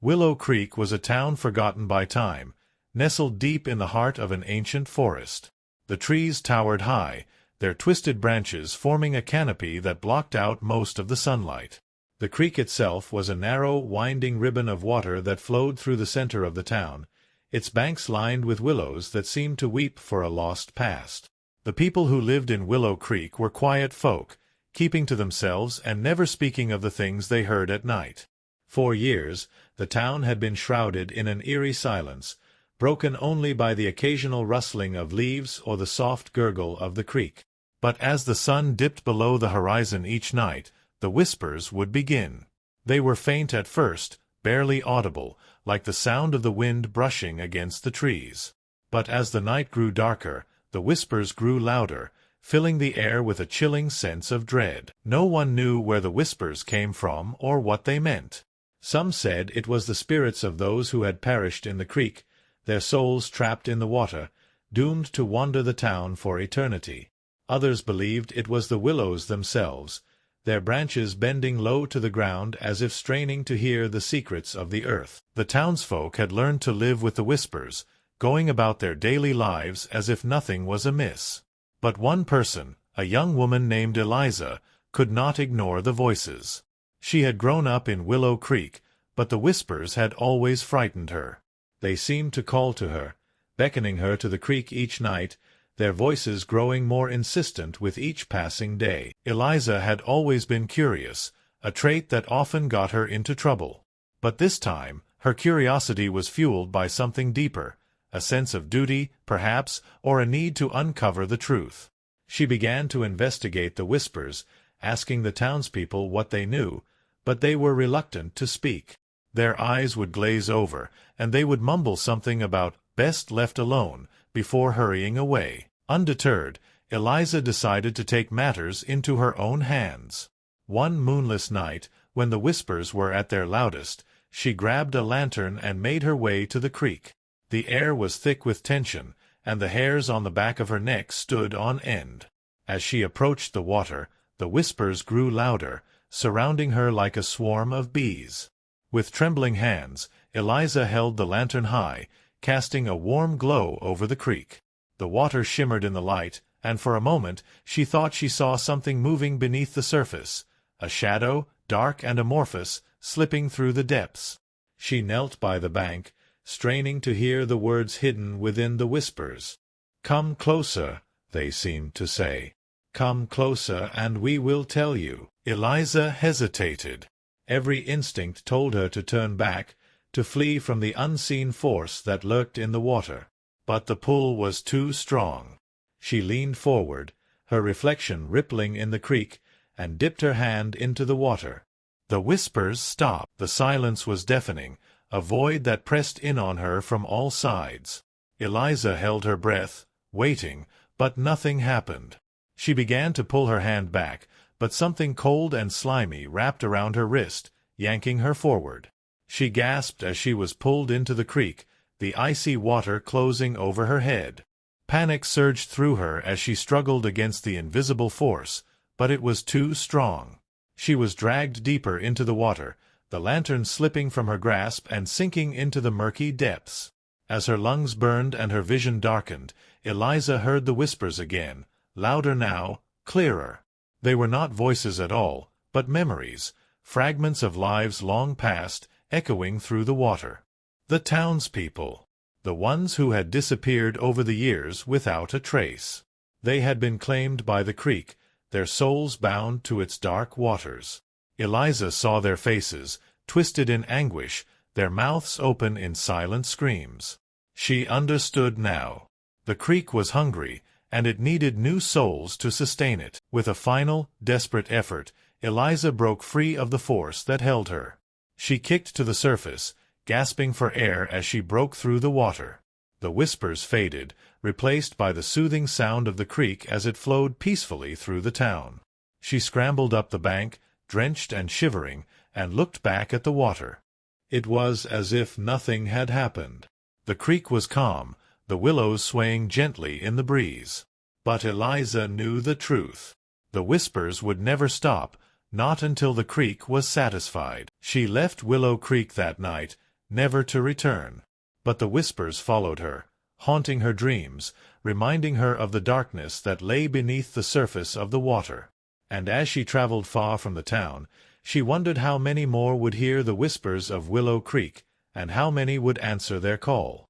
Willow Creek was a town forgotten by time, nestled deep in the heart of an ancient forest. The trees towered high, their twisted branches forming a canopy that blocked out most of the sunlight. The creek itself was a narrow, winding ribbon of water that flowed through the center of the town, its banks lined with willows that seemed to weep for a lost past. The people who lived in Willow Creek were quiet folk, keeping to themselves and never speaking of the things they heard at night. For years, the town had been shrouded in an eerie silence, broken only by the occasional rustling of leaves or the soft gurgle of the creek. But as the sun dipped below the horizon each night, the whispers would begin. They were faint at first, barely audible, like the sound of the wind brushing against the trees. But as the night grew darker, the whispers grew louder, filling the air with a chilling sense of dread. No one knew where the whispers came from or what they meant. Some said it was the spirits of those who had perished in the creek, their souls trapped in the water, doomed to wander the town for eternity. Others believed it was the willows themselves, their branches bending low to the ground as if straining to hear the secrets of the earth. The townsfolk had learned to live with the whispers, going about their daily lives as if nothing was amiss. But one person, a young woman named Eliza, could not ignore the voices. She had grown up in Willow Creek, but the whispers had always frightened her. They seemed to call to her, beckoning her to the creek each night, their voices growing more insistent with each passing day. Eliza had always been curious, a trait that often got her into trouble. But this time, her curiosity was fueled by something deeper, a sense of duty, perhaps, or a need to uncover the truth. She began to investigate the whispers, asking the townspeople what they knew, but they were reluctant to speak. Their eyes would glaze over, and they would mumble something about best left alone before hurrying away. Undeterred, Eliza decided to take matters into her own hands. One moonless night, when the whispers were at their loudest, she grabbed a lantern and made her way to the creek. The air was thick with tension, and the hairs on the back of her neck stood on end. As she approached the water, the whispers grew louder, surrounding her like a swarm of bees. With trembling hands, Eliza held the lantern high, casting a warm glow over the creek. The water shimmered in the light, and for a moment she thought she saw something moving beneath the surface, a shadow, dark and amorphous, slipping through the depths. She knelt by the bank, straining to hear the words hidden within the whispers. "Come closer," they seemed to say. "Come closer and we will tell you." Eliza hesitated. Every instinct told her to turn back, to flee from the unseen force that lurked in the water. But the pull was too strong. She leaned forward, her reflection rippling in the creek, and dipped her hand into the water. The whispers stopped. The silence was deafening, a void that pressed in on her from all sides. Eliza held her breath, waiting, but nothing happened. She began to pull her hand back, but something cold and slimy wrapped around her wrist, yanking her forward. She gasped as she was pulled into the creek, the icy water closing over her head. Panic surged through her as she struggled against the invisible force, but it was too strong. She was dragged deeper into the water, the lantern slipping from her grasp and sinking into the murky depths. As her lungs burned and her vision darkened, Eliza heard the whispers again, louder now, clearer. They were not voices at all, but memories, fragments of lives long past, echoing through the water. The townspeople, the ones who had disappeared over the years without a trace. They had been claimed by the creek, their souls bound to its dark waters. Eliza saw their faces, twisted in anguish, their mouths open in silent screams. She understood now. The creek was hungry, and it needed new souls to sustain it. With a final, desperate effort, Eliza broke free of the force that held her. She kicked to the surface, gasping for air as she broke through the water. The whispers faded, replaced by the soothing sound of the creek as it flowed peacefully through the town. She scrambled up the bank, drenched and shivering, and looked back at the water. It was as if nothing had happened. The creek was calm, the willows swaying gently in the breeze. But Eliza knew the truth. The whispers would never stop, not until the creek was satisfied. She left Willow Creek that night, never to return. But the whispers followed her, haunting her dreams, reminding her of the darkness that lay beneath the surface of the water. And as she traveled far from the town, she wondered how many more would hear the whispers of Willow Creek, and how many would answer their call.